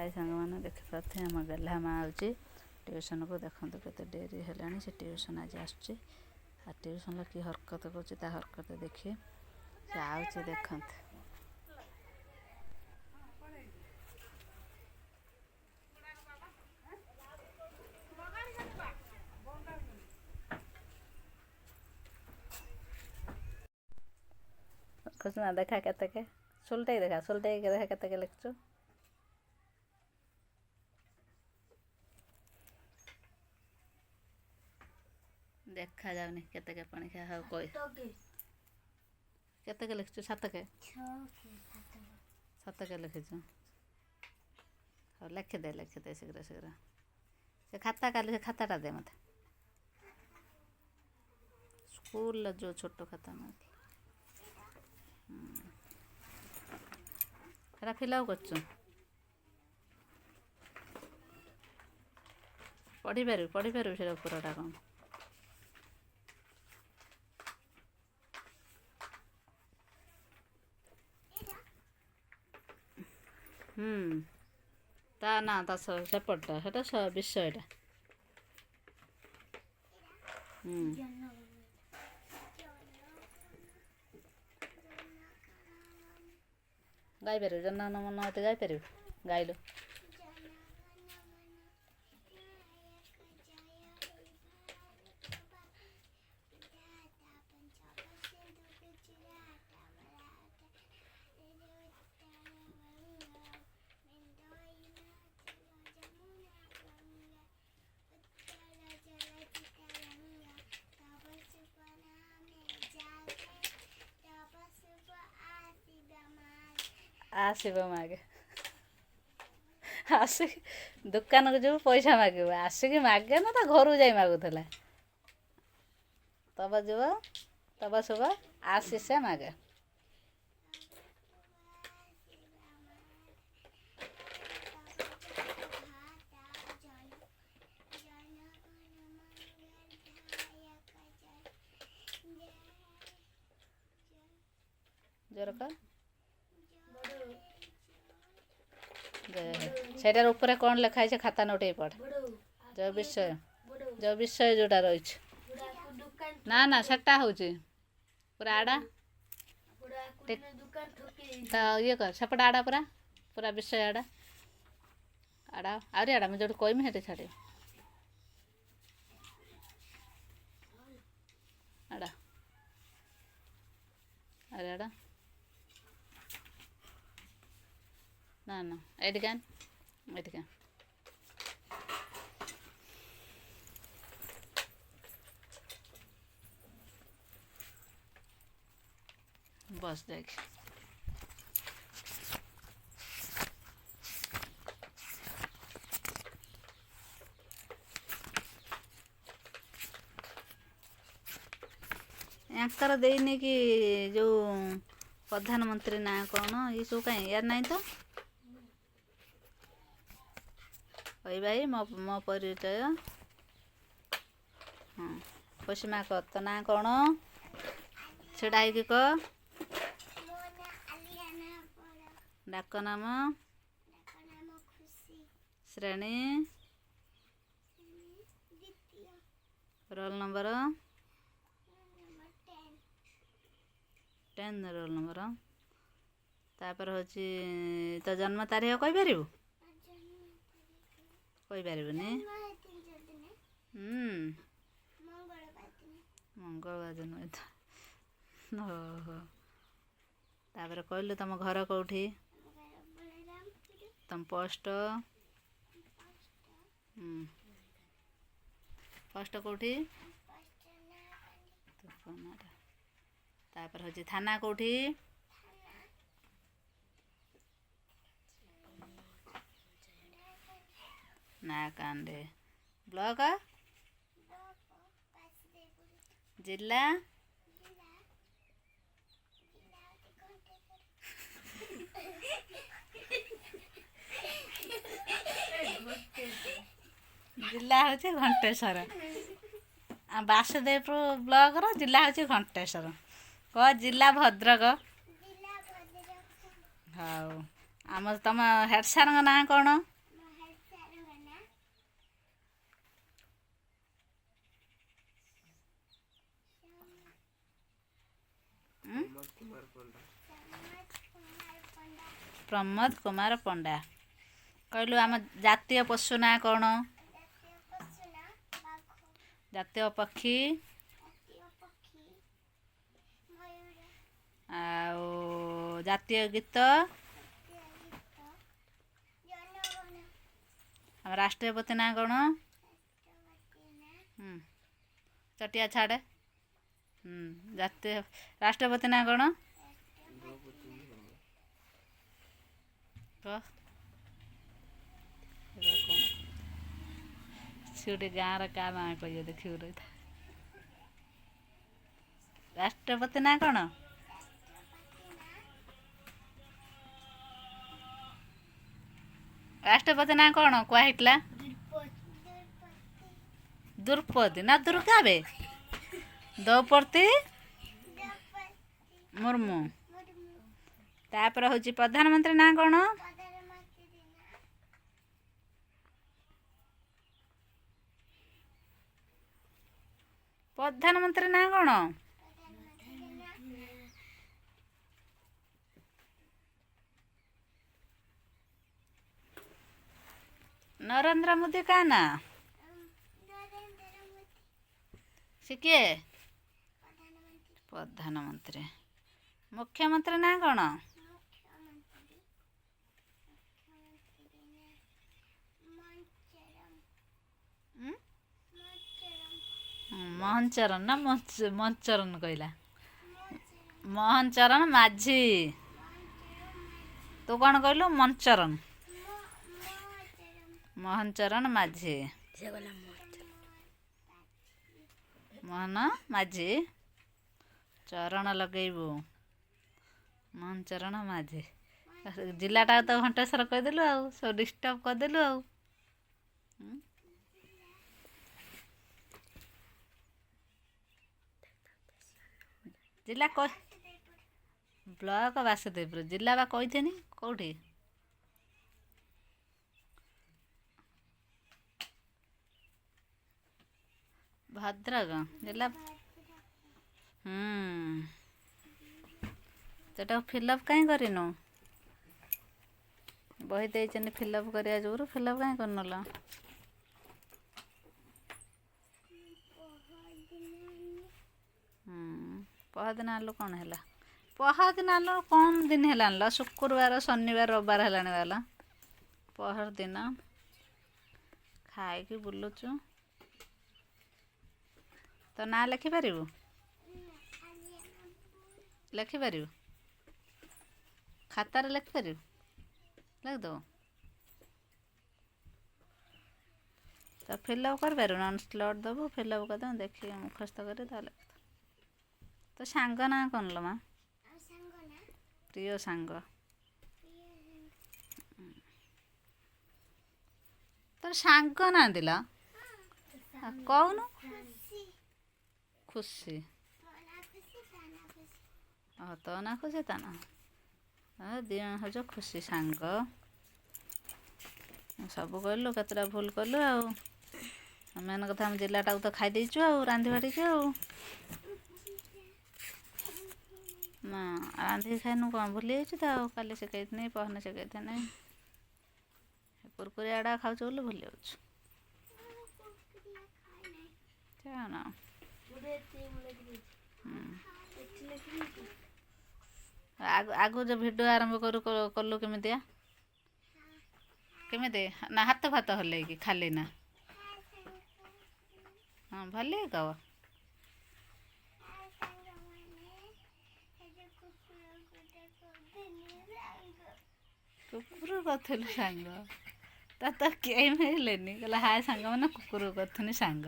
हाय सांग मैंने देखिपे आम गेल्हा माँ आउची ट्यूशन को देखो केते डेरी है से ट्यूशन आज आसुची आ ट्यूशन कि हरकत कर हरकत देखिए से आउची देखते कुछ ना देखा केते के सुलटे देखा केते के लिखचु देखा जाऊनी केते के पानी खा हो कोई केते के लिखचु सात के लिखिचु हो लिख दे शीघ्र शीघ्र से खाता काली से खाताटा दे मत स्कूल जो छोट खाता ना हेरा फिलअप करचु पढ़ी पारू से उपरटा कौन ता ना ता सेपटा सेटा विषयटा गाई पारू जन मन मत गाई पारू गाइलु आसब मागे आसिक दुकान को जो पैसा मागे आसिक मागे ना तो घर जा मागुला तब जो तब शुभ आसी से मागे जोर का सेटार ऊपर कौन लिखाई है खाता नोटे पढ़ जो विषय जोटा रही ना ना सेटा हूँ पूरा आड़ा ये कर सेपटा आड़ा पूरा विषय आड़ा आड़ा मुझे जो कहमी हेटे छाड़ आड़ा अरे आड़ा ना ना एडिकान बस देख यांकर देनी कि जो प्रधानमंत्री ना कौन ये सब कहीं यार नहीं तो भाई मो परिचय हाँ खुशीमा कह तो ना कौन छेड़ाई कि कह डाक नाम श्रेणी रोल नंबर 10 रोल नंबर तापर हूँ तो जन्म तारीख कहीपर मंगलवार दिन हो तापर कहलु तुम घर कौटी तुम पोस्ट कौटी तापर हूँ थाना कौटी ना कांडे ब्लॉक जिला जिला हूँ घंटेश्वर बासुदेवपुर ब्लॉक रो जिला हूँ घंटेश्वर कह जिला भद्रक हाँ ଆମ ତମ ହେଡ଼ ସାର୍ଙ୍କ ନାଁ କ'ଣ? ପ୍ରମୋଦ କୁମାର ପଣ୍ଡା। କହିଲୁ ଆମ ଜାତୀୟ ପଶୁ ନାଁ କ'ଣ? ଜାତୀୟ ପକ୍ଷୀ ଆଉ ଜାତୀୟ ଗୀତ, ଆମ ରାଷ୍ଟ୍ରପତି ନାଁ କ'ଣ? ଚଟିଆ ଛାଡ଼େ। ଜାତୀୟ ରାଷ୍ଟ୍ରପତି ନାଁ କ'ଣ? ସେ ଗୋଟେ ଗାଁର କା ନାଁ କହିବ ଦେଖିବୁ ରହିଥା। ରାଷ୍ଟ୍ରପତି ନାଁ କ'ଣ? ରାଷ୍ଟ୍ରପତି ନାଁ କ'ଣ କୁହା ହେଇଥିଲା? ଦ୍ରୌପଦୀ ନା ଦୁର୍ଗା ବେ? ଦ୍ରୌପଦୀ ମୁର୍ମୁ। ତାପରେ ହେଉଛି ପ୍ରଧାନମନ୍ତ୍ରୀ ନାଁ କ'ଣ? ପ୍ରଧାନମନ୍ତ୍ରୀ ନାଁ କ'ଣ? ନରେନ୍ଦ୍ର ମୋଦି କା ନାଁ? ସେ କିଏ? ପ୍ରଧାନମନ୍ତ୍ରୀ। ମୁଖ୍ୟମନ୍ତ୍ରୀ ନାଁ କ'ଣ? ମୋହନ ଚରଣ ନା ମଞ୍ଚରଣ କହିଲା? ମୋହନ ଚରଣ ମାଝୀ। ତୁ କ'ଣ କହିଲୁ? ମଞ୍ଚରଣ। ମୋହନ ଚରଣ ମାଝୀ। ମୋହନ ମାଝୀ ଚରଣ ଲଗେଇବୁ। ମୋହନ ଚରଣ ମାଝୀ। ଜିଲ୍ଲାଟା ତ ଘଣ୍ଟେଶ୍ୱର କହିଦେଲୁ ଆଉ, ସବୁ ଡିଷ୍ଟର୍ବ କରିଦେଲୁ ଆଉ। ଜିଲ୍ଲା ବ୍ଲକ ବାସୁଦେବପୁର। ଜିଲ୍ଲା ବା କହିଥିନି କେଉଁଠି? ଭଦ୍ରକ ଜିଲ୍ଲା। ସେଟାକୁ ଫିଲ୍ଅପ୍ କାହିଁ କରିନୁ? ବହି ଦେଇଛନ୍ତି ଫିଲ୍ଅପ୍ କରିବା ଯୋଗୁରୁ ଫିଲ୍ଅପ୍ କାହିଁ କରିନଲ? ପହରଦିନ ଆଣିଲୁ କ'ଣ ହେଲା? ପହରଦିନ ଆଣିଲୁ କ'ଣ ଦିନ ହେଲା ଆଣିଲ? ଶୁକ୍ରବାର, ଶନିବାର, ରବିବାର ହେଲାଣି ବାଲା। ପହରଦିନ ଖାଇକି ବୁଲୁଛୁ। ତୋ ନାଁ ଲେଖିପାରିବୁ? ଲେଖିପାରିବୁ? ଖାତାରେ ଲେଖିପାରିବୁ? ଲେଖିଦେବୁ। ତ ଫିଲ୍ଅପ୍ କରିପାରିବୁ? ନନ୍ ସ୍ଲଟ୍ ଦେବୁ, ଫିଲ୍ଅପ୍ କରିଦେବୁ। ଦେଖିକି ମୁଖସ୍ଥ କରି ତାହେଲେ ତୋ ସାଙ୍ଗ ନାଁ କ'ଣ ଲୋ ମା? ପ୍ରିୟ ସାଙ୍ଗ। ତୋର ସାଙ୍ଗ ନାଁ ଦିଲା କହୁନୁ? ଖୁସି। ତୋ ନାଁ ଖୁସି, ତା ନାଁ ଦୁଇ ଜଣ ହେଉଛ ଖୁସି ସାଙ୍ଗ। ସବୁ କହିଲୁ, କେତେଟା ଭୁଲ କଲୁ ଆଉ। ମେନ୍ କଥା ଆମ ଜିଲ୍ଲାଟାକୁ ତ ଖାଇ ଦେଇଛୁ ଆଉ, ରାନ୍ଧି ବାଢ଼ିକି ଆଉ। ନା ରାନ୍ଧିକି ଖାଇନୁ କ'ଣ? ଭୁଲି ଯାଇଛୁ ତ ଆଉ। କାଲି ଶିଖେଇଥିନି, ପହରଦିନ ଶିଖେଇଥିନି। କୁରକୁରି ଆଡ଼ା ଖାଉଛୁ ବୋଲି ଭୁଲି ଯାଉଛୁ। ଆଗରୁ ଯେଉଁ ଭିଡ଼ିଓ ଆରମ୍ଭ କଲୁ କେମିତିଆ? କେମିତି ନା ହାତ ଫାତ ହଲେଇକି ଖାଲି ନା? ହଁ ଭଲେଇ କହ। କୁକୁର କରିଥିଲୁ ସାଙ୍ଗ? ତ କେହି ମିଳିଲେନି? କହିଲା ହାଏ ସାଙ୍ଗ ମାନେ କୁକୁର କରୁଥୁନି ସାଙ୍ଗ।